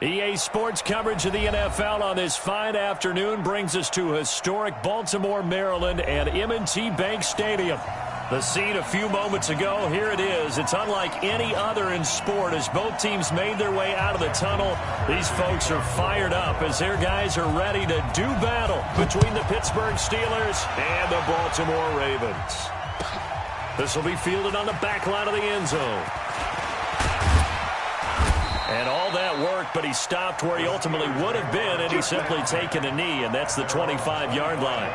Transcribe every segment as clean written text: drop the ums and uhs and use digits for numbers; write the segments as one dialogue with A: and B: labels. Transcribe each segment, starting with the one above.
A: EA Sports coverage of the NFL on this fine afternoon brings us to historic Baltimore, Maryland at M&T Bank Stadium. The scene a few moments ago, here it is. It's unlike any other in sport as both teams made their way out of the tunnel. These folks are fired up as their guys are ready to do battle between the Pittsburgh Steelers and the Baltimore Ravens. This will be fielded on the back line of the end zone. And all that worked, but he stopped where he ultimately would have been, and he's simply taken a knee, and that's the 25-yard line.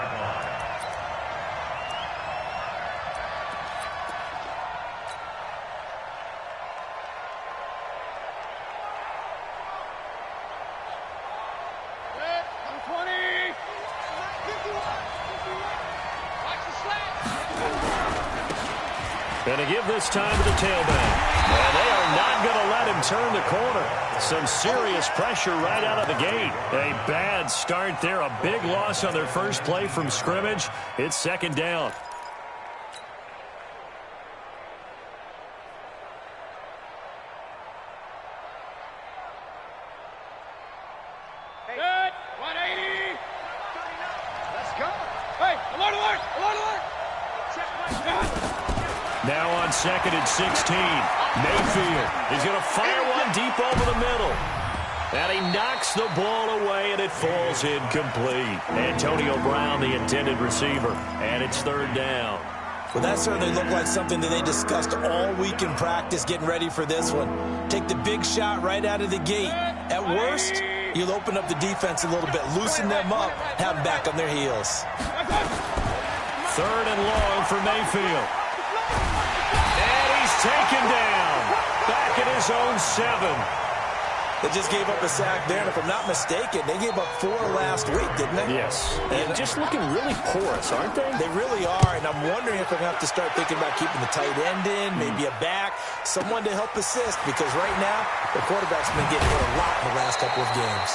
A: Going to give this time to the tailback. And they are not going to let him turn the corner. Some serious pressure right out of the gate. A bad start there. A big loss on their first play from scrimmage. It's second down.
B: Good. 180. Let's go. Hey, alert, alert, alert, alert. Check my
A: Now on second and 16, Mayfield is going to fire one deep over the middle. And he knocks the ball away, and it falls incomplete. Antonio Brown, the intended receiver, and it's third down.
C: Well, that certainly looked like something that they discussed all week in practice, getting ready for this one. Take the big shot right out of the gate. At worst, you'll open up the defense a little bit, loosen them up, have them back on their heels.
A: Third and long for Mayfield. Taken down, back at his own 7.
C: They just gave up a sack there, and if I'm not mistaken, they gave up 4 last week, didn't they?
A: Yes, and just looking really porous, aren't they?
C: They really are, and I'm wondering if they're going to have to start thinking about keeping the tight end in, maybe a back, someone to help assist, because right now, the quarterback's been getting hit a lot in the last couple of games.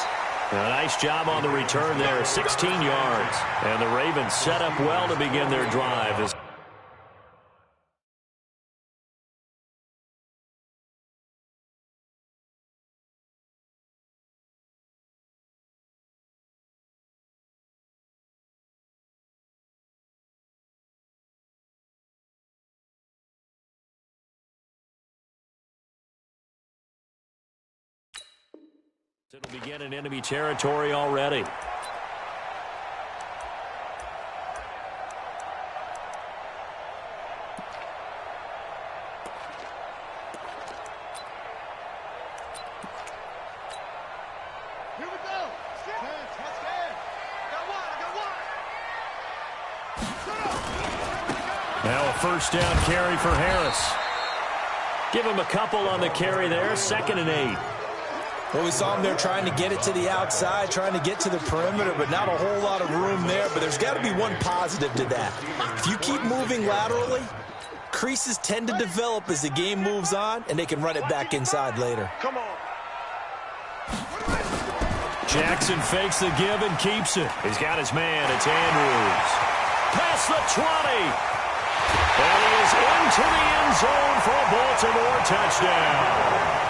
A: A nice job on the return there, 16 yards. And the Ravens set up well to begin their drive. It'll begin in enemy territory already.
B: Here we go. Touchdown. Got one.
A: Now a first down carry for Harris. Give him a couple on the carry there. 2nd and 8.
C: Well, we saw him there trying to get it to the outside, trying to get to the perimeter, but not a whole lot of room there. But there's got to be one positive to that. If you keep moving laterally, creases tend to develop as the game moves on, and they can run it back inside later.
B: Come on.
A: Jackson fakes the give and keeps it. He's got his man. It's Andrews. Past the 20. And he is into the end zone for a Baltimore touchdown.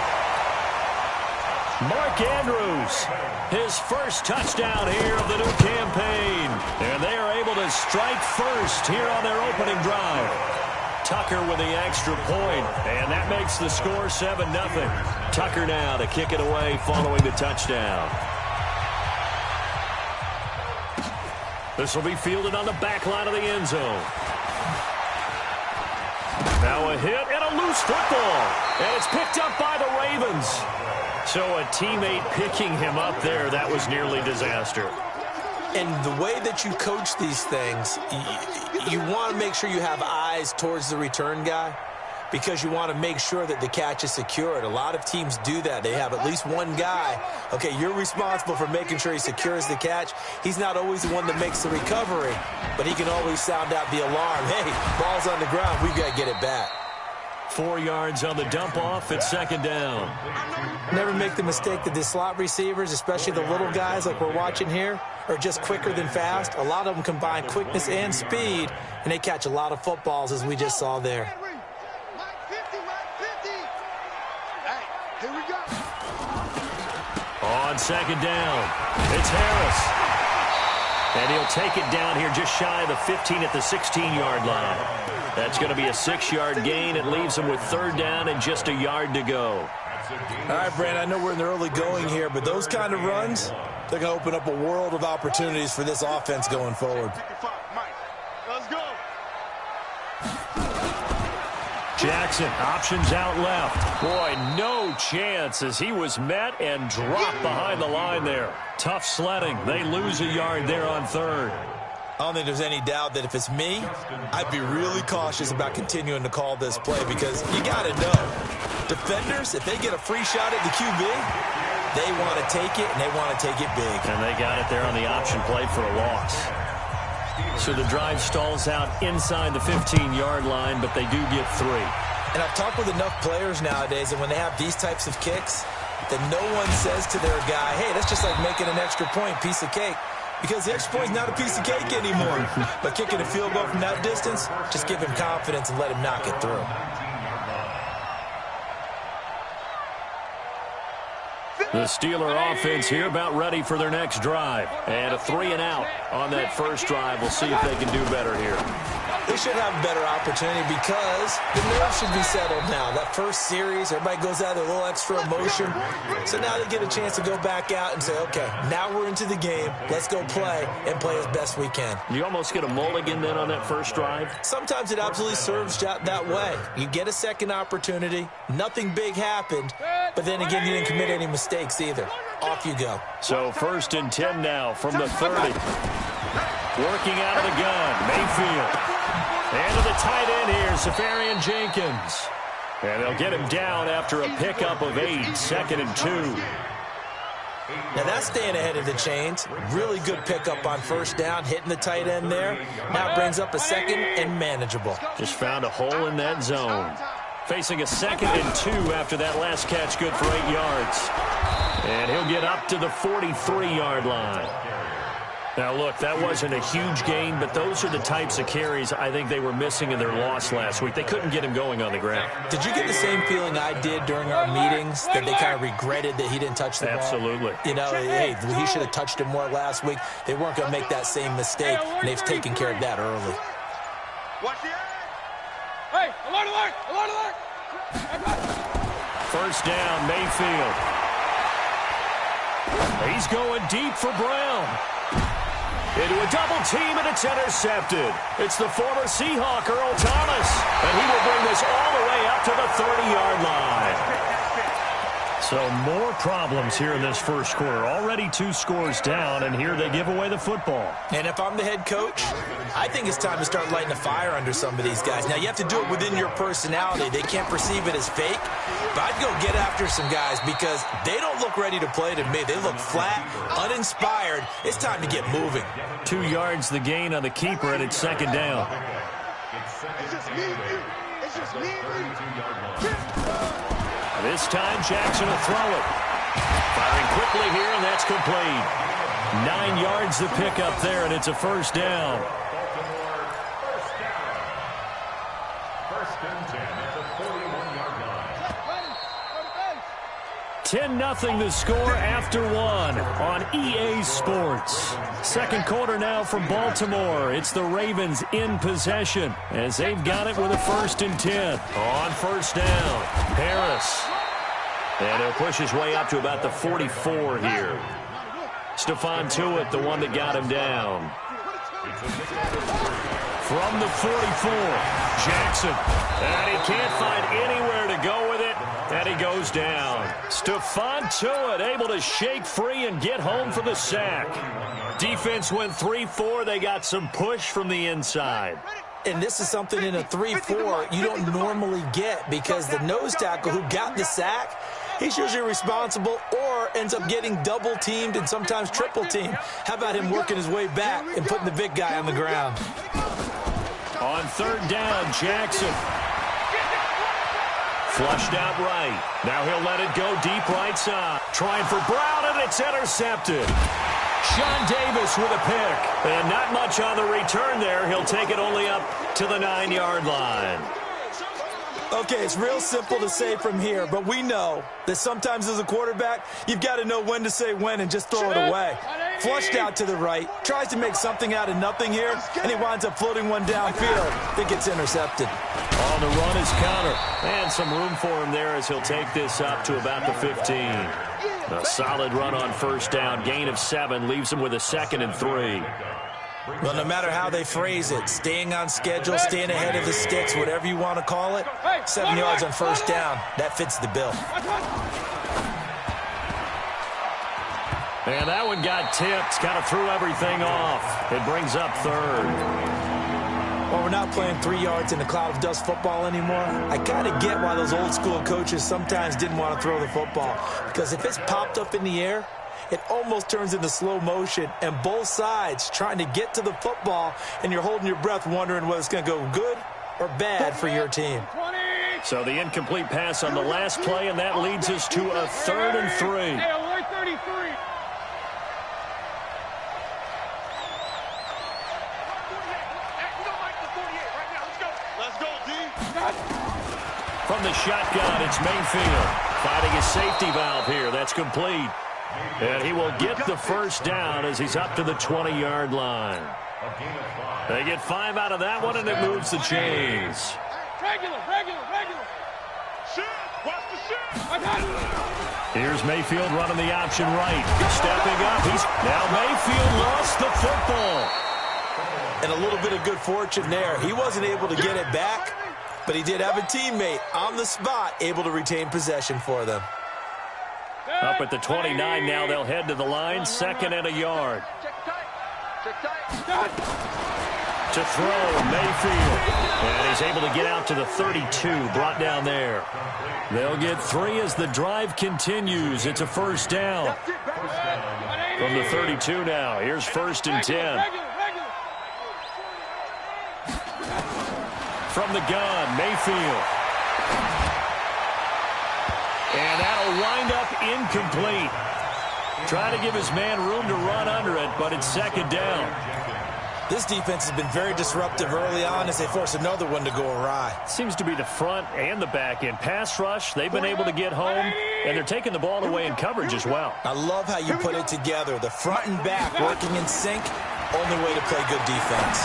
A: Mark Andrews, his first touchdown here of the new campaign. And they are able to strike first here on their opening drive. Tucker with the extra point, and that makes the score 7-0. Tucker now to kick it away following the touchdown. This will be fielded on the back line of the end zone. Now a hit and a loose football. And it's picked up by the Ravens. So a teammate picking him up there, that was nearly disaster.
C: And the way that you coach these things, you want to make sure you have eyes towards the return guy because you want to make sure that the catch is secured. A lot of teams do that. They have at least one guy. Okay, you're responsible for making sure he secures the catch. He's not always the one that makes the recovery, but he can always sound out the alarm. Hey, ball's on the ground. We've got to get it back.
A: 4 yards on the dump off at 2nd down.
C: Never make the mistake that the slot receivers, especially the little guys like we're watching here, are just quicker than fast. A lot of them combine quickness and speed, and they catch a lot of footballs, as we just saw there.
A: on second down. It's Harris. And he'll take it down here just shy of the 15 at the 16-yard line. That's going to be a 6-yard gain. It leaves him with third down and just a yard to go.
C: All right, Brand, I know we're in the early going here, but those kind of runs, they're going to open up a world of opportunities for this offense going forward.
B: Let's go.
A: Jackson, options out left. Boy, no chance as he was met and dropped behind the line there. Tough sledding. They lose a yard there on third.
C: I don't think there's any doubt that if it's me, I'd be really cautious about continuing to call this play because you got to know, defenders, if they get a free shot at the QB, they want to take it, and they want to take it big.
A: And they got it there on the option play for a loss. So the drive stalls out inside the 15-yard line, but they do get 3.
C: And I've talked with enough players nowadays, and when they have these types of kicks, that no one says to their guy, hey, that's just like making an extra point, piece of cake. Because the extra point is not a piece of cake anymore. But kicking a field goal from that distance, just give him confidence and let him knock it through.
A: The Steeler offense here about ready for their next drive. And a 3-and-out on that first drive. We'll see if they can do better here.
C: They should have a better opportunity because the nerves should be settled now. That first series, everybody goes out with a little extra emotion. So now they get a chance to go back out and say, okay, now we're into the game. Let's go play and play as best we can.
A: You almost get a mulligan then on that first drive?
C: Sometimes it absolutely serves that way. You get a second opportunity. Nothing big happened. But then again, you didn't commit any mistakes either. Off you go.
A: So 1st and 10 now from the 30. Working out of the gun, Mayfield. And to the tight end here, Safarian Jenkins. And they'll get him down after a pickup of 8, 2nd and 2.
C: Now that's staying ahead of the chains. Really good pickup on first down, hitting the tight end there. Now brings up a 2nd and manageable.
A: Just found a hole in that zone. Facing a 2nd and 2 after that last catch, good for 8 yards. And he'll get up to the 43-yard line. Now, look, that wasn't a huge gain, but those are the types of carries I think they were missing in their loss last week. They couldn't get him going on the ground.
C: Did you get the same feeling I did during our meetings, that they kind of regretted that he didn't touch the ball?
A: Absolutely.
C: You know, hey, he should have touched him more last week. They weren't going to make that same mistake, and they've taken care of that early.
B: Watch the hey, alert, alert, alert, alert.
A: First down, Mayfield. He's going deep for Brown. Into a double team, and it's intercepted. It's the former Seahawk, Earl Thomas. And he will bring this all the way up to the 30-yard line. So more problems here in this first quarter. Already 2 scores down, and here they give away the football.
C: And if I'm the head coach, I think it's time to start lighting a fire under some of these guys. Now, you have to do it within your personality. They can't perceive it as fake. But I'd go get after some guys because they don't look ready to play to me. They look flat, uninspired. It's time to get moving.
A: 2 yards the gain on the keeper, and it's 2nd down.
B: It's just me and you. It's just me and you.
A: This time, Jackson will throw it. Firing quickly here, and that's complete. 9 yards the pickup there, and it's a first down.
D: First and 10 at the 41-yard line.
A: 10-0 the score after 1 on EA Sports. Second quarter now from Baltimore. It's the Ravens in possession as they've got it with a 1st and 10. On first down, Harris. And he'll push his way up to about the 44 here. Stephon Tuitt, the one that got him down. From the 44, Jackson. And he can't find anywhere to go with it. And he goes down. Stephon Tuitt able to shake free and get home for the sack. Defense went 3-4. They got some push from the inside.
C: And this is something in a 3-4 you don't normally get because the nose tackle who got the sack, he's usually responsible or ends up getting double-teamed and sometimes triple-teamed. How about him working his way back and putting the big guy on the ground?
A: On third down, Jackson. Flushed out right. Now he'll let it go deep right side. Trying for Brown, and it's intercepted. Sean Davis with a pick. And not much on the return there. He'll take it only up to the 9-yard line.
C: Okay, it's real simple to say from here, but we know that sometimes as a quarterback, you've got to know when to say when and just throw it away. Flushed out to the right, tries to make something out of nothing here, and he winds up floating one downfield that gets intercepted.
A: On the run is Connor, and some room for him there as he'll take this up to about the 15. A solid run on first down, gain of 7, leaves him with a 2nd and 3.
C: Well, no matter how they phrase it, staying on schedule, staying ahead of the sticks, whatever you want to call it, 7 yards on first down, that fits the bill.
A: And that one got tipped, kind of threw everything off. It brings up 3rd.
C: Well, we're not playing 3 yards in a cloud of dust football anymore. I kind of get why those old school coaches sometimes didn't want to throw the football, because if it's popped up in the air, it almost turns into slow motion, and both sides trying to get to the football, and you're holding your breath wondering whether it's going to go good or bad for your team.
A: So the incomplete pass on the last play, and that leads us to a 3rd and 3.
B: Hey, alert 33.
A: From the shotgun, it's Mayfield finding his safety valve here. That's complete. And he will get the first down as he's up to the 20-yard line. They get 5 out of that one, and it moves the chains.
B: Regular. Watch the shit.
A: Here's Mayfield running the option right. Stepping up. Now Mayfield lost the football.
C: And a little bit of good fortune there. He wasn't able to get it back, but he did have a teammate on the spot able to retain possession for them.
A: Up at the 29 now, they'll head to the line, 2nd and a yard. To throw, Mayfield. And he's able to get out to the 32, brought down there. They'll get 3 as the drive continues. It's a first down. From the 32 now, here's 1st and 10. From the gun, Mayfield. And that'll wind up incomplete. Trying to give his man room to run under it, but it's 2nd down.
C: This defense has been very disruptive early on as they force another one to go awry.
A: Seems to be the front and the back end. Pass rush, they've been able to get home, and they're taking the ball away in coverage as well.
C: I love how you put it together. The front and back working in sync, only way to play good defense.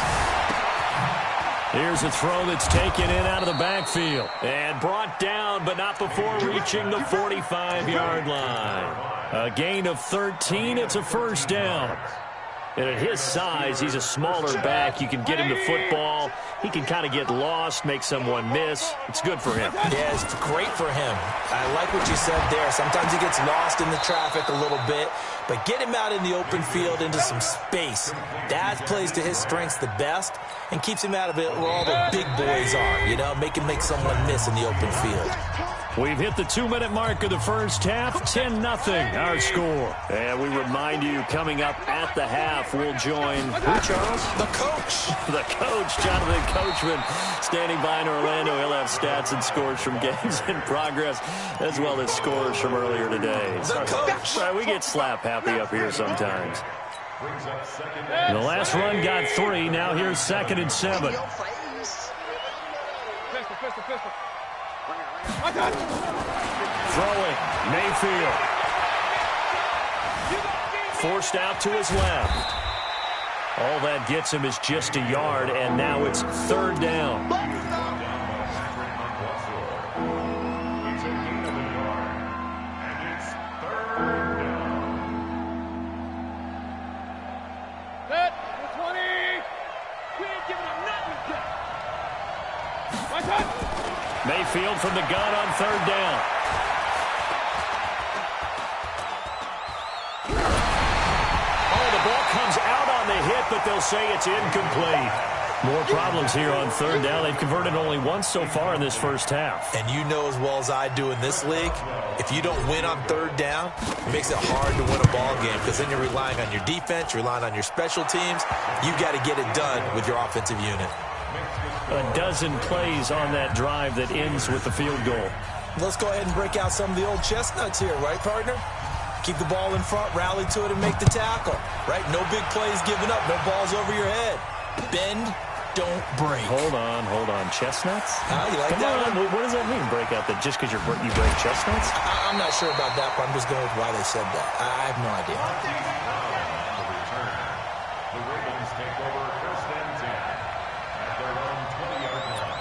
A: Here's a throw that's taken in out of the backfield and brought down, but not before reaching the 45-yard line. A gain of 13. It's a first down. And at his size, he's a smaller back. You can get him to football. He can kind of get lost, make someone miss. It's good for him.
C: Yeah, it's great for him. I like what you said there. Sometimes he gets lost in the traffic a little bit, but get him out in the open field into some space. That plays to his strengths the best and keeps him out of it where all the big boys are, you know, make him make someone miss in the open field.
A: We've hit the 2-minute mark of the first half, 10-0 our score. And we remind you, coming up at the half, we'll join, who, Charles?
C: The coach.
A: The coach, Jonathan Coachman, standing by in Orlando. He'll have stats and scores from games in progress, as well as scores from earlier today.
C: The coach.
A: We get slap happy up here sometimes. The last run got 3. Now here's 2nd and 7.
B: Pistol.
A: Throwing, Mayfield. Forced out to his left. All that gets him is just a yard, and now it's 3rd down.
D: It's a gain of a yard, and it's 3rd down.
B: Set, 20. We ain't giving him nothing yet. My touch.
A: Mayfield from the gun on 3rd down. Oh, the ball comes out on the hit, but they'll say it's incomplete. More problems here on 3rd down. They've converted only once so far in this first half.
C: And you know as well as I do in this league, if you don't win on 3rd down, it makes it hard to win a ball game because then you're relying on your defense, you're relying on your special teams. You got to get it done with your offensive unit.
A: A dozen plays on that drive that ends with the field goal.
C: Let's go ahead and break out some of the old chestnuts here, right, partner? Keep the ball in front, rally to it, and make the tackle, right? No big plays given up, no balls over your head. Bend, don't break.
A: Hold on. Chestnuts?
C: You like
A: Come
C: that
A: on.
C: one?
A: What does that mean, break out that just because you break chestnuts?
C: I'm not sure about that, but I'm just going with why they said that. I have no idea.
D: The return. The Ravens take over first and 10 at their own 20-yard line.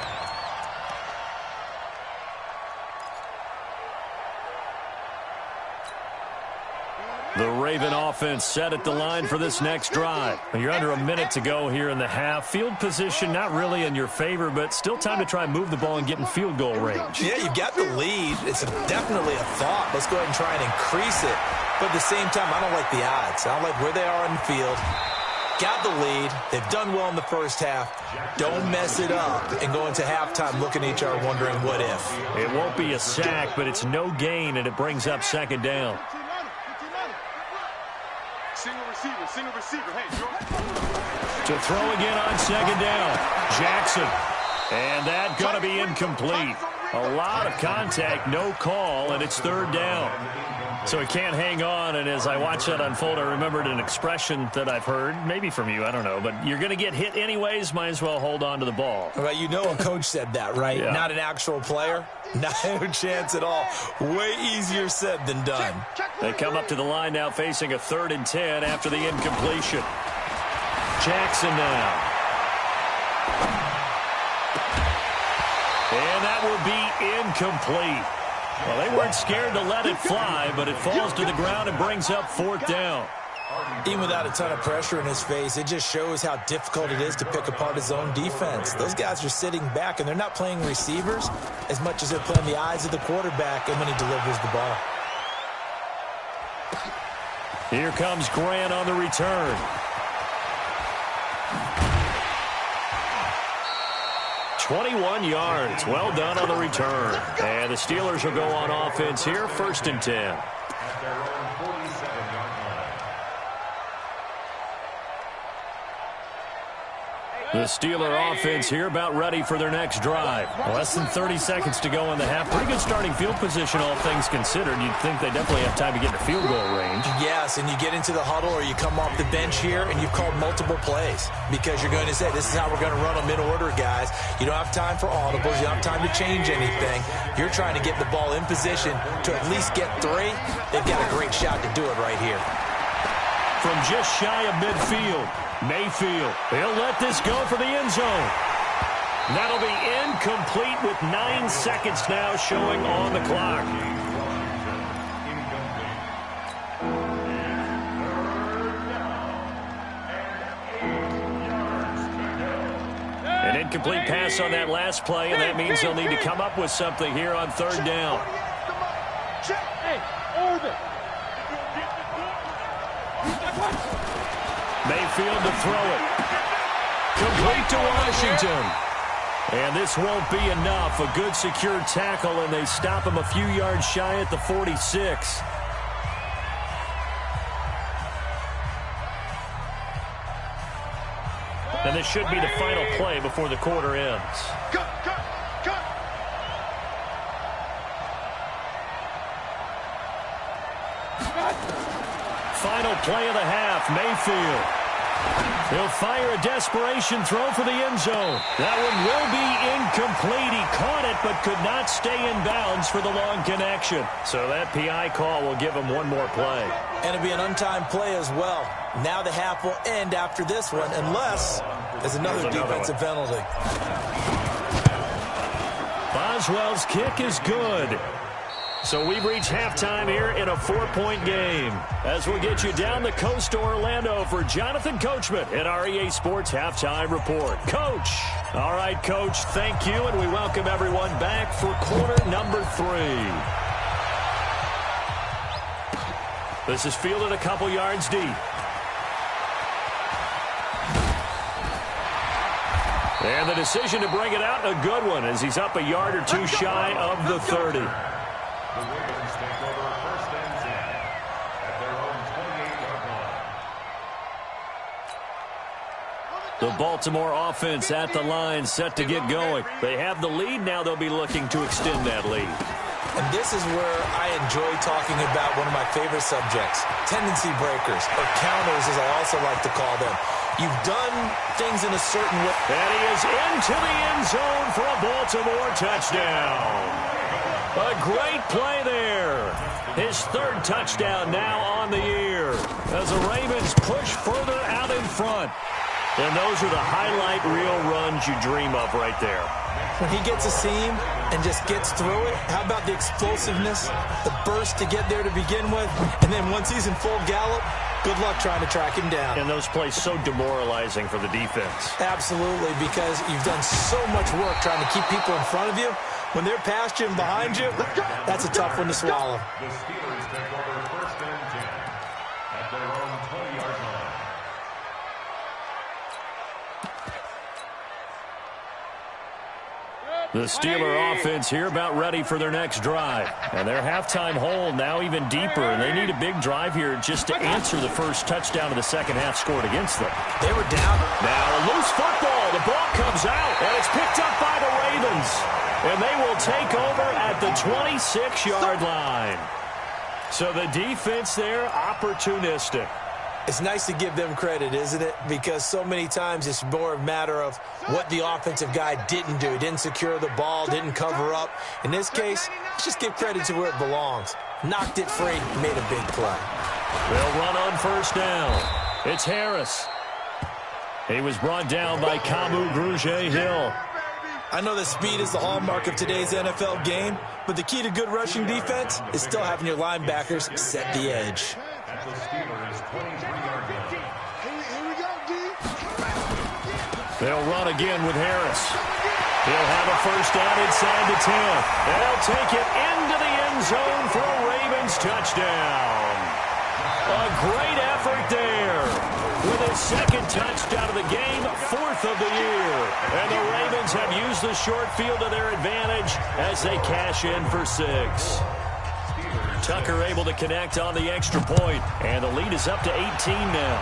A: The Raven offense set at the line for this next drive. You're under a minute to go here in the half. Field position not really in your favor, but still time to try and move the ball and get in field goal range.
C: Yeah, you've got the lead. It's definitely a thought. Let's go ahead and try and increase it. But at the same time, I don't like the odds. I don't like where they are in the field. Got the lead. They've done well in the first half. Don't mess it up and go into halftime looking at each other wondering what if.
A: It won't be a sack, but it's no gain, and it brings up second down.
B: Single receiver. Hey,
A: To throw again on second down. Jackson. And that going to be incomplete. A lot of contact, no call, and it's third down. So he can't hang on, and as I watch that unfold, I remembered an expression that I've heard, maybe from you, I don't know, but you're going to get hit anyways, might as well hold on to the ball.
C: Well, you know a coach said that, right?
A: Yeah.
C: Not an actual player. No chance at all. Way easier said than done.
A: They come up to the line now facing a 3rd and 10 after the incompletion. Jackson now. And that will be incomplete. Well, they weren't scared to let it fly, but it falls to the ground and brings up 4th down.
C: Even without a ton of pressure in his face, it just shows how difficult it is to pick apart his own defense. Those guys are sitting back, and they're not playing receivers as much as they're playing the eyes of the quarterback and when he delivers the ball.
A: Here comes Grant on the return. "21 yards. Well done on the return. And the Steelers will go on offense here, 1st and 10.
D: At their own 47-yard line.
A: The Steeler offense here about ready for their next drive. Less than 30 seconds to go in the half. Pretty good starting field position, all things considered. You'd think they definitely have time to get to field goal range.
C: Yes, and you get into the huddle or you come off the bench here and you've called multiple plays because you're going to say, this is how we're going to run them in order, guys. You don't have time for audibles. You don't have time to change anything. You're trying to get the ball in position to at least get 3. They've got a great shot to do it right here.
A: From just shy of midfield, Mayfield. He'll let this go for the end zone. That'll be incomplete with 9 seconds now showing on the clock. An incomplete pass on that last play, and that means they'll need to come up with something here on 3rd down. Mayfield to throw it. Complete to Washington. And this won't be enough. A good secure tackle, and they stop him a few yards shy at the 46. And this should be the final play before the quarter ends.
B: Cut.
A: Final play of the half, Mayfield. He'll fire a desperation throw for the end zone. That one will be incomplete. He caught it but could not stay in bounds for the long connection. So that PI call will give him one more play.
C: And it'll be an untimed play as well. Now the half will end after this one unless there's another defensive penalty.
A: Boswell's kick is good. So we've reached halftime here in a 4-point game. As we'll get you down the coast to Orlando for Jonathan Coachman at our EA Sports Halftime Report. Coach. All right, Coach, thank you, and we welcome everyone back for quarter number 3. This is fielded a couple yards deep. And the decision to bring it out, a good one, as he's up a yard or 2 shy of the 30.
D: The Ravens take over 1st and 10 at their own 28-yard line.
A: The Baltimore offense at the line, set to get going. They have the lead. Now they'll be looking to extend that lead.
C: And this is where I enjoy talking about one of my favorite subjects, tendency breakers, or counters as I also like to call them. You've done things in a certain way.
A: And he is into the end zone for a Baltimore touchdown. A great play there. His third touchdown now on the year as the Ravens push further out in front. And those are the highlight reel runs you dream of right there.
C: When he gets a seam and just gets through it, how about the explosiveness, the burst to get there to begin with, and then once he's in full gallop, good luck trying to track him down.
A: And those plays so demoralizing for the defense.
C: Absolutely, because you've done so much work trying to keep people in front of you. When they're past you and behind you, that's a tough one to swallow.
D: The Steelers take over first and 10 at their own 20-yard line.
A: The Steeler offense here about ready for their next drive. And their halftime hole now even deeper, and they need a big drive here just to answer the first touchdown of the second half scored against them.
C: They were down.
A: Now a loose football. The ball comes out, and it's picked up by the Ravens. And they will take over at the 26-yard line. So the defense there, opportunistic.
C: It's nice to give them credit, isn't it? Because so many times it's more a matter of what the offensive guy didn't do. He didn't secure the ball, didn't cover up. In this case, let's just give credit to where it belongs. Knocked it free, made a big play.
A: They'll run on first down. It's Harris. He was brought down by Kamu Grugier-Hill.
C: I know that speed is the hallmark of today's NFL game, but the key to good rushing defense is still having your linebackers set the edge.
D: At the Steelers' 23-yard line.
B: Here we go, D.
A: They'll run again with Harris. He'll have a first down inside the 10. And they'll take it into the end zone for a Ravens touchdown. A great effort there. With his second touchdown of the game, fourth of the year. And the Ravens have used the short field to their advantage as they cash in for 6. Tucker able to connect on the extra point, and the lead is up to 18 now.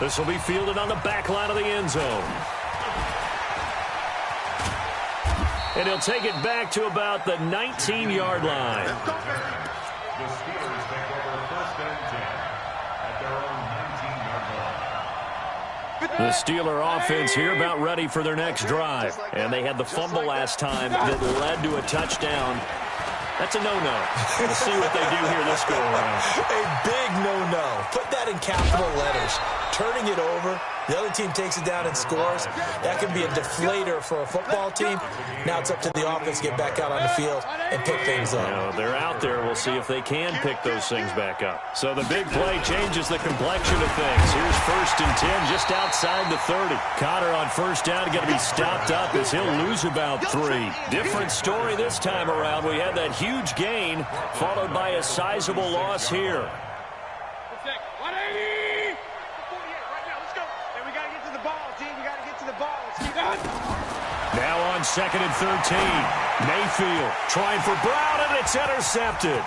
A: This will be fielded on the back line of the end zone. And he'll take it back to about the 19-yard line.
D: The Steelers take over first and 10 at their own 19-yard line.
A: The Steeler offense here about ready for their next drive. And they had the fumble last time that led to a touchdown. That's a no-no. We'll see what they do here this go-around.
C: A big no-no. Put that in capital letters. Turning it over, the other team takes it down and scores. That can be a deflator for a football team. Now it's up to the offense to get back out on the field and pick things up.
A: Now, they're out there. We'll see if they can pick those things back up. So the big play changes the complexion of things. Here's first and 10 just outside the 30. Connor on first down going to be stopped up as he'll lose about 3. Different story this time around. We had that huge gain followed by a sizable loss here.
B: 180! 48 right now. Let's go. And we got to get to the ball, G. We got to get to the ball. Let's keep going.
A: Now on second and 13. Mayfield trying for Brown, and it's intercepted.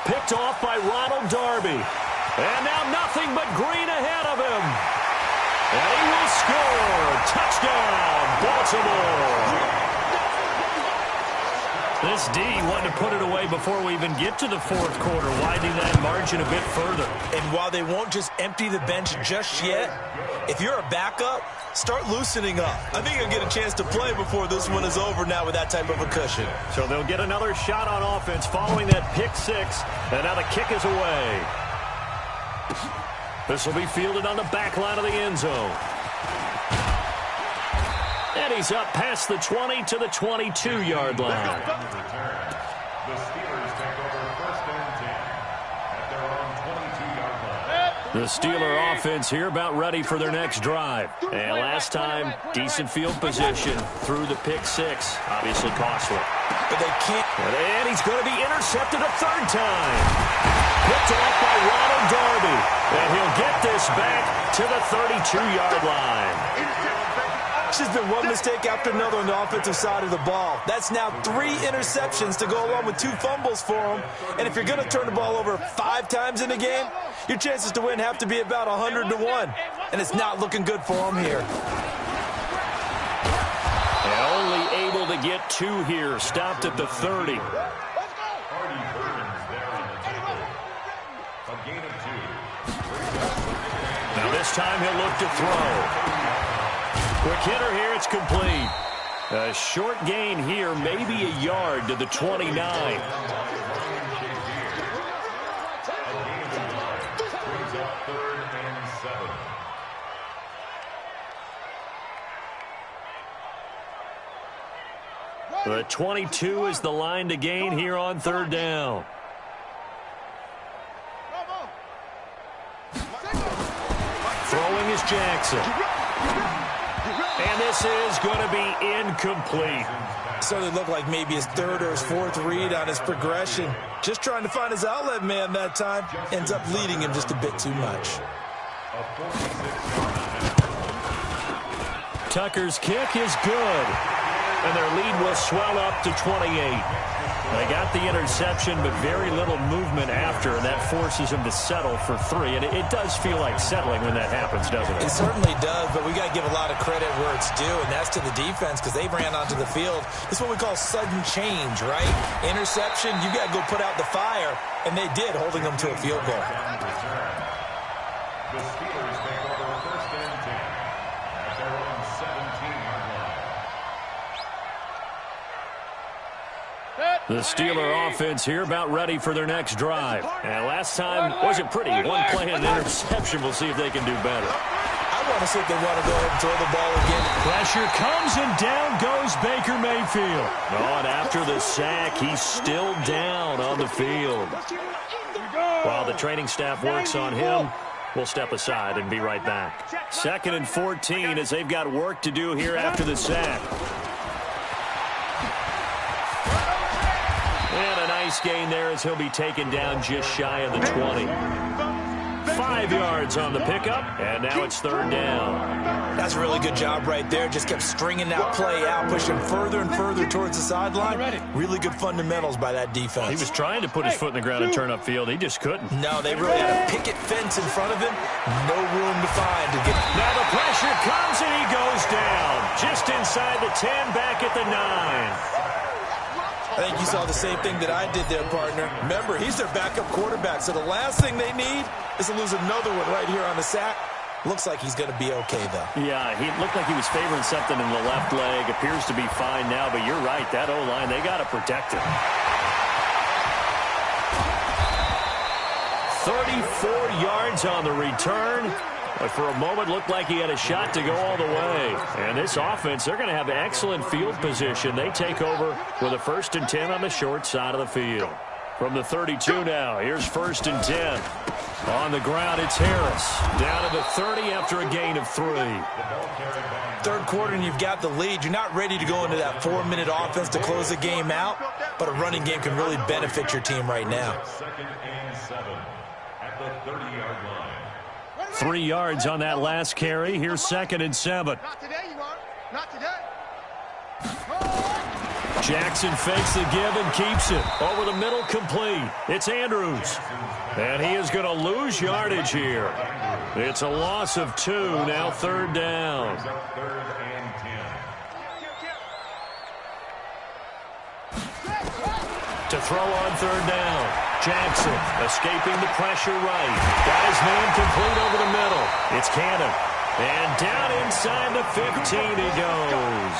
A: Picked off by Ronald Darby. And now nothing but green ahead of him. And he will score. Touchdown, Baltimore. This D wanted to put it away before we even get to the fourth quarter, widening that margin a bit further.
C: And while they won't just empty the bench just yet, if you're a backup, start loosening up. I think you'll get a chance to play before this one is over now with that type of a cushion.
A: So they'll get another shot on offense following that pick 6, and now the kick is away. This will be fielded on the back line of the end zone. And he's up past the 20 to the 22-yard line.
D: The Steelers take over first and 10 at their own 22-yard line.
A: The Steeler offense here about ready for their next drive. And last time, decent field position through the pick 6. Obviously costly.
C: But they can't.
A: And he's going to be intercepted a third time. Picked off by Ronald Darby. And he'll get this back to the 32-yard line.
C: It's just been one mistake after another on the offensive side of the ball. That's now 3 interceptions to go along with 2 fumbles for him. And if you're going to turn the ball over 5 times in a game, your chances to win have to be about 100 to 1. And it's not looking good for him here.
A: And only able to get 2 here. Stopped at the 30.
D: A gain of 2.
A: Now this time he'll look to throw. Quick hitter here, it's complete. A short gain here, maybe a yard to the 29. The 22 is the line to gain here on third down. Throwing is Jackson. And this is going to be incomplete.
C: Certainly looked like maybe his third or his fourth read on his progression. Just trying to find his outlet man that time. Ends up leading him just a bit too much.
A: Tucker's kick is good. And their lead will swell up to 28. They got the interception, but very little movement after, and that forces them to settle for 3. And it does feel like settling when that happens, doesn't it?
C: It certainly does, but we got to give a lot of credit where it's due, and that's to the defense because they ran onto the field. This is what we call sudden change, right? Interception, you got to go put out the fire, and they did, holding them to a field goal.
D: The Steelers take over first and 10 at their own 17-yard line.
A: The Steeler offense here about ready for their next drive. And last time wasn't pretty. One play and an interception. We'll see if they can do better.
C: I want to see if they want to go ahead and throw the ball again.
A: Pressure comes and down goes Baker Mayfield. Oh, and after the sack, he's still down on the field. While the training staff works on him, we'll step aside and be right back. 2nd and 14 as they've got work to do here after the sack. And a nice gain there as he'll be taken down just shy of the 20. 5 yards on the pickup, and now it's third down.
C: That's a really good job right there. Just kept stringing that play out, pushing further and further towards the sideline. Really good fundamentals by that defense.
A: He was trying to put his foot in the ground and turn upfield. He just couldn't.
C: No, they really had a picket fence in front of him. No room to find to get.
A: Now the pressure comes, and he goes down. Just inside the 10, back at the 9.
C: I think you saw the same thing that I did there, partner. Remember, he's their backup quarterback, so the last thing they need is to lose another one right here on the sack. Looks like he's going to be okay, though.
A: Yeah, he looked like he was favoring something in the left leg. Appears to be fine now, but you're right. That O-line, they got to protect him. 34 yards on the return. But for a moment, looked like he had a shot to go all the way. And this offense, they're going to have excellent field position. They take over with a 1st and 10 on the short side of the field. From the 32 now, here's 1st and 10. On the ground, it's Harris. Down to the 30 after a gain of 3.
C: Third quarter, and you've got the lead. You're not ready to go into that 4-minute offense to close the game out, but a running game can really benefit your team right now.
D: 2nd and 7 at the 30-yard line.
A: 3 yards on that last carry. Here's 2nd and 7.
B: Not today, you are. Not today.
A: Jackson fakes the give and keeps it. Over the middle, complete. It's Andrews. And he is going to lose yardage here. It's a loss of 2, now third down.
D: 3rd and 10.
A: To throw on third down. Jackson escaping the pressure right. Got his man complete over the middle. It's Cannon. And down inside the 15 he goes.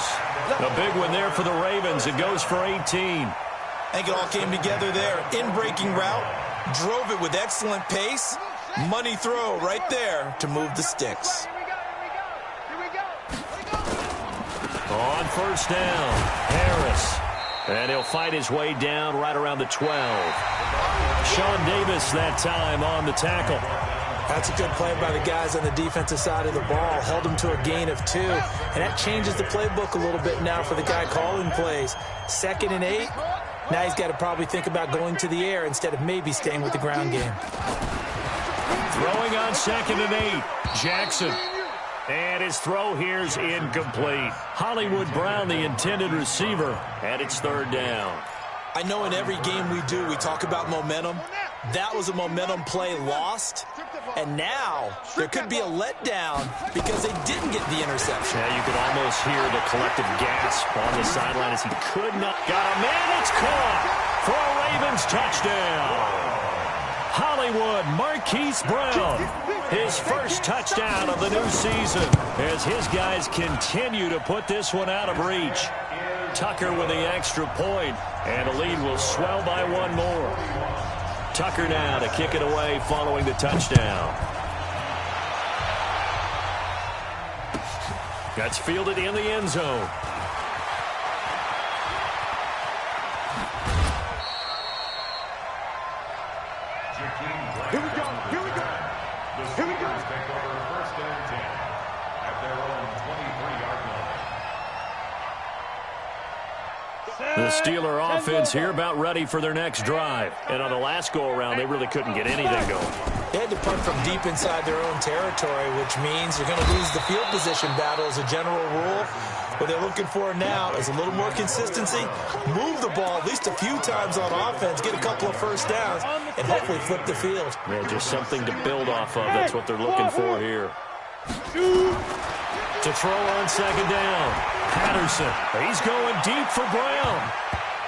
A: A big one there for the Ravens. It goes for 18.
C: I think it all came together there. In-breaking route. Drove it with excellent pace. Money throw right there to move the sticks.
A: On first down, Harris. And he'll fight his way down right around the 12. Sean Davis that time on the tackle.
C: That's a good play by the guys on the defensive side of the ball. Held him to a gain of 2. And that changes the playbook a little bit now for the guy calling plays. 2nd and 8. Now he's got to probably think about going to the air instead of maybe staying with the ground game.
A: Throwing on 2nd and 8. Jackson. And his throw here's incomplete. Hollywood Brown, the intended receiver, and it's third down.
C: I know in every game we do, we talk about momentum. That was a momentum play lost. And now there could be a letdown because they didn't get the interception.
A: Yeah, you could almost hear the collective gasp on the sideline as he could not. Got a man, it's caught for a Ravens touchdown. Hollywood, Marquise Brown. His first touchdown of the new season as his guys continue to put this one out of reach. Tucker with the extra point, and the lead will swell by one more. Tucker now to kick it away following the touchdown. That's fielded in the end zone.
B: Here we go. Here we go. Here we go.
D: Take over first and 10 at their own 23-yard line.
A: The Steeler offense here about ready for their next drive. And on the last go-around, they really couldn't get anything going.
C: They had to punt from deep inside their own territory, which means you're going to lose the field position battle as a general rule. What they're looking for now is a little more consistency, move the ball at least a few times on offense, get a couple of first downs, and hopefully flip the field.
A: Yeah, just something to build off of. That's what they're looking for here. To throw on second down. Patterson, he's going deep for Brown.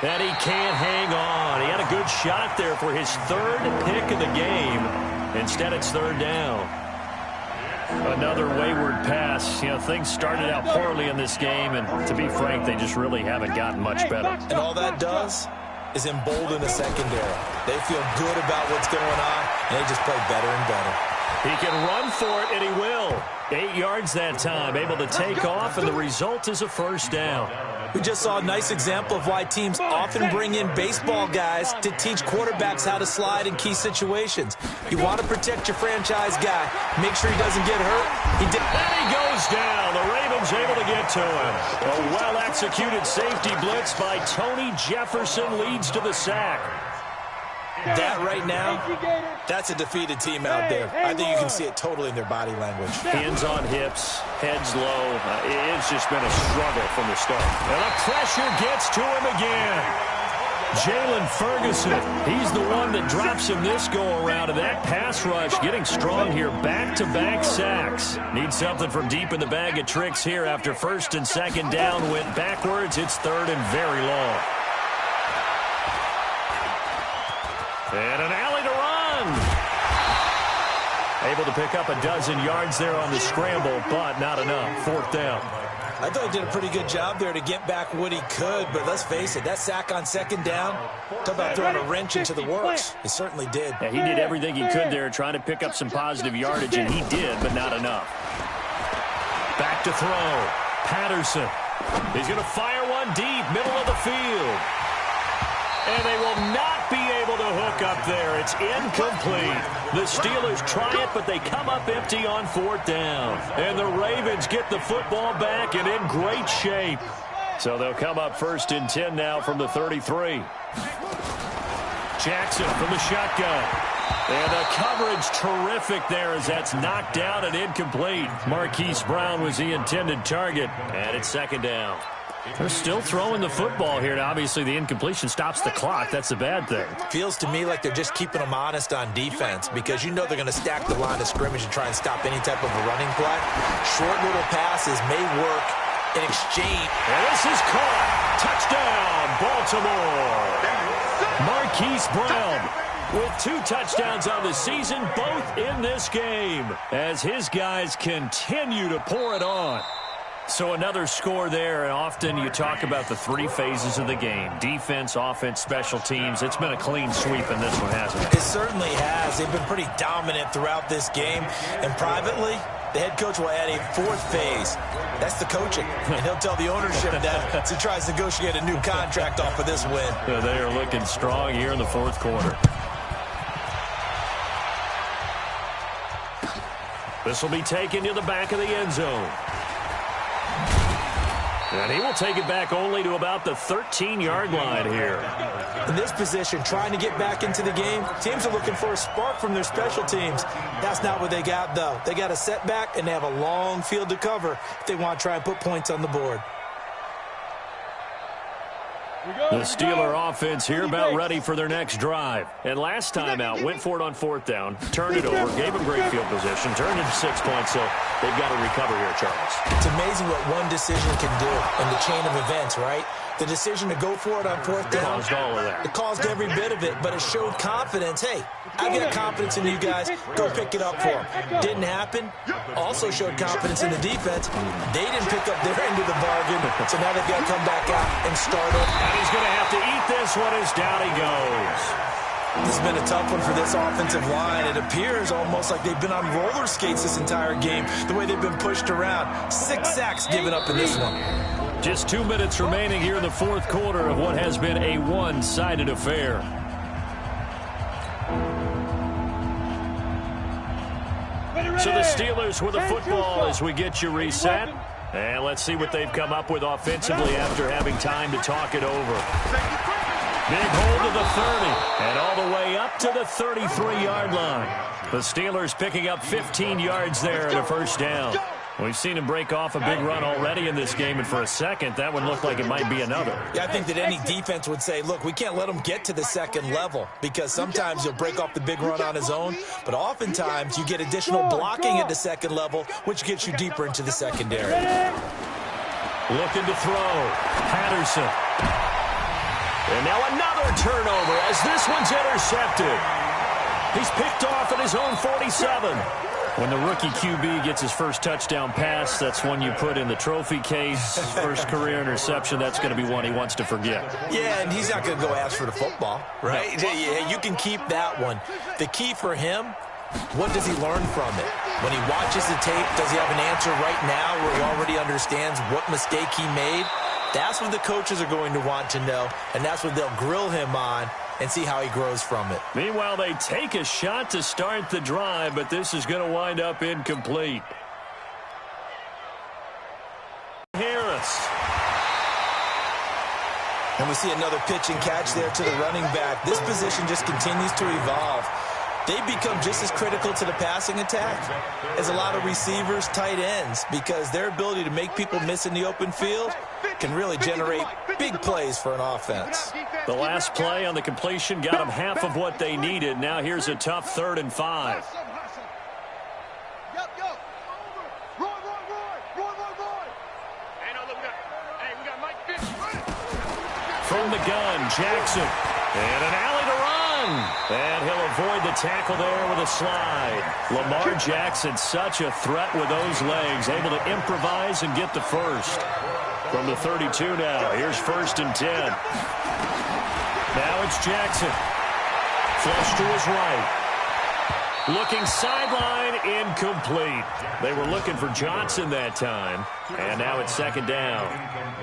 A: And he can't hang on. He had a good shot there for his third pick of the game. Instead, it's third down. Another wayward pass. You know, things started out poorly in this game, and to be frank, they just really haven't gotten much better.
C: And all that does is embolden the secondary. They feel good about what's going on, and they just play better and better.
A: He can run for it, and he will. 8 yards that time, able to take off, and the result is a first down.
C: We just saw a nice example of why teams often bring in baseball guys to teach quarterbacks how to slide in key situations. You want to protect your franchise guy. Make sure he doesn't get hurt.
A: And he goes down. The Ravens able to get to him. A well-executed safety blitz by Tony Jefferson leads to the sack.
C: That right now, that's a defeated team out there. I think you can see it totally in their body language.
A: Hands on hips, heads low. It's just been a struggle from the start. And the pressure gets to him again. Jalen Ferguson, he's the one that drops him this go-around. And that pass rush getting strong here. Back-to-back sacks. Need something from deep in the bag of tricks here after first and second down went backwards. It's third and very long. And an alley to run. Able to pick up a dozen yards there on the scramble, but not enough. Fourth down.
C: I thought he did a pretty good job there to get back what he could, but let's face it, that sack on second down, talk about throwing a wrench into the works. He certainly did.
A: Yeah, he did everything he could there trying to pick up some positive yardage, and he did, but not enough. Back to throw. Patterson. He's going to fire one deep, middle of the field. And they will not be able to hook up there. It's incomplete. The Steelers try it, but they come up empty on fourth down. And the Ravens get the football back and in great shape. So they'll come up first and 10 now from the 33. Jackson from the shotgun. And the coverage terrific there as that's knocked down and incomplete. Marquise Brown was the intended target. And it's second down. They're still throwing the football here. Now, obviously, the incompletion stops the clock. That's the bad thing.
C: Feels to me like they're just keeping them honest on defense because you know they're going to stack the line of scrimmage and try and stop any type of a running play. Short little passes may work in exchange.
A: And this is caught. Touchdown, Baltimore. Marquise Brown with 2 touchdowns on the season, both in this game, as his guys continue to pour it on. So another score there, and often you talk about the 3 phases of the game. Defense, offense, special teams. It's been a clean sweep in this one, hasn't it?
C: It certainly has. They've been pretty dominant throughout this game. And privately, the head coach will add a 4th phase. That's the coaching. And he'll tell the ownership that as he tries to negotiate a new contract off of this win.
A: They are looking strong here in the 4th quarter. This will be taken to the back of the end zone. And he will take it back only to about the 13-yard line here.
C: In this position, trying to get back into the game, teams are looking for a spark from their special teams. That's not what they got, though. They got a setback, and they have a long field to cover if they want to try and put points on the board.
A: The Steeler offense here about ready for their next drive. And last time out, went for it on 4th down, turned it over, gave them great field position, turned it to 6 points, so they've got to recover here, Charles.
C: It's amazing what one decision can do in the chain of events, right? The decision to go for it on fourth down,
A: Caused all of that.
C: it caused every bit of it, but it showed confidence. Hey, I got confidence in you guys. Go pick it up for them. Didn't happen. Also showed confidence in the defense. They didn't pick up their end of the bargain, so now they've got to come back out and start it.
A: And he's going to have to eat this one as down he goes.
C: This has been a tough one for this offensive line. It appears almost like they've been on roller skates this entire game, the way they've been pushed around. 6 sacks given up in this one.
A: Just 2 minutes remaining here in the fourth quarter of what has been a one-sided affair. So the Steelers with the football as we get you reset. And let's see what they've come up with offensively after having time to talk it over. Big hold to the 30, and all the way up to the 33-yard line. The Steelers picking up 15 yards there and a first down. We've seen him break off a big run already in this game, and for a second, that would look like it might be another.
C: Yeah, I think that any defense would say, look, we can't let him get to the second level because sometimes he'll break off the big run on his own, but oftentimes you get additional blocking at the second level, which gets you deeper into the secondary.
A: Looking to throw. Patterson. And now another turnover as this one's intercepted. He's picked off at his own 47. When the rookie QB gets his first touchdown pass, that's one you put in the trophy case. First career interception, that's going to be one he wants to forget.
C: Yeah, and he's not going to go ask for the football, right? Yeah, you can keep that one. The key for him, what does he learn from it? When he watches the tape, does he have an answer right now where he already understands what mistake he made? That's what the coaches are going to want to know, and that's what they'll grill him on and see how he grows from it.
A: Meanwhile, they take a shot to start the drive, but this is going to wind up incomplete. Harris.
C: And we see another pitch and catch there to the running back. This position just continues to evolve. They become just as critical to the passing attack as a lot of receivers, tight ends, because their ability to make people miss in the open field can really generate big plays for an offense.
A: The last play on the completion got them half of what they needed. Now here's a tough 3rd and 5. From the gun, Jackson. And an alley to run. And he'll avoid the tackle there with a slide. Lamar Jackson, such a threat with those legs, able to improvise and get the first. From the 32 now, here's 1st and 10. Now it's Jackson. Flush to his right. Looking sideline, incomplete. They were looking for Johnson that time. And now it's 2nd down.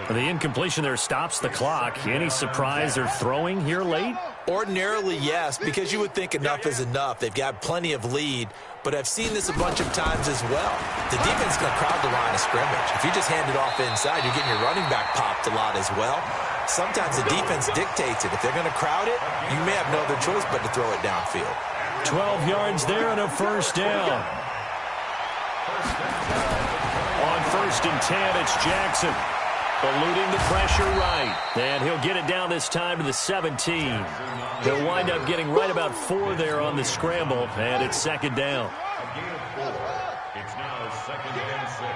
A: The incompletion there stops the clock. Any surprise they're throwing here late?
C: Ordinarily, yes, because you would think enough is enough. They've got plenty of lead, but I've seen this a bunch of times as well. The defense is going to crowd the line of scrimmage. If you just hand it off inside, you're getting your running back popped a lot as well. Sometimes the defense dictates it. If they're going to crowd it, you may have no other choice but to throw it downfield.
A: 12 yards there and a first down. On 1st and 10, it's Jackson. Eluding the pressure right. And he'll get it down this time to the 17. He'll wind up getting right about 4 there on the scramble, and it's 2nd down.
D: It's now 2nd and 6.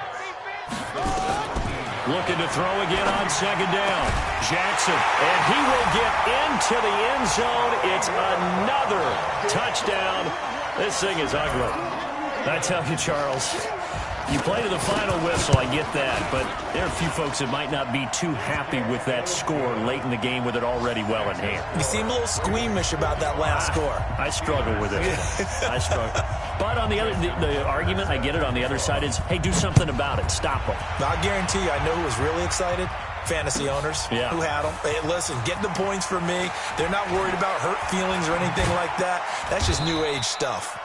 A: Looking to throw again on 2nd down. Jackson, and he will get into the end zone. It's another touchdown. This thing is ugly. I tell you, Charles, you play to the final whistle, I get that, but there are a few folks that might not be too happy with that score late in the game with it already well in hand.
C: You seem a little squeamish about that last score.
A: I struggle with it. I struggle. But on the other, the argument, I get it, on the other side is, hey, do something about it. Stop them.
C: I guarantee you, I know who was really excited. Fantasy owners who had them. Hey, listen, get the points for me. They're not worried about hurt feelings or anything like that. That's just new age stuff.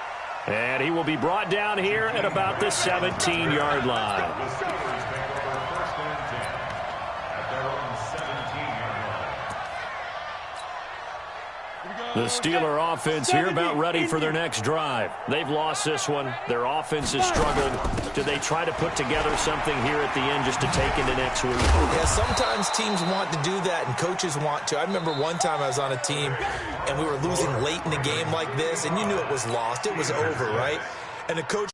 A: And he will be brought down here at about the 17-yard line. The Steeler offense here about ready for their next drive. They've lost this one. Their offense has struggled. Do they try to put together something here at the end just to take into next week?
C: Yeah, sometimes teams want to do that and coaches want to. I remember one time I was on a team and we were losing late in the game like this, and you knew it was lost. It was over, right? And the coach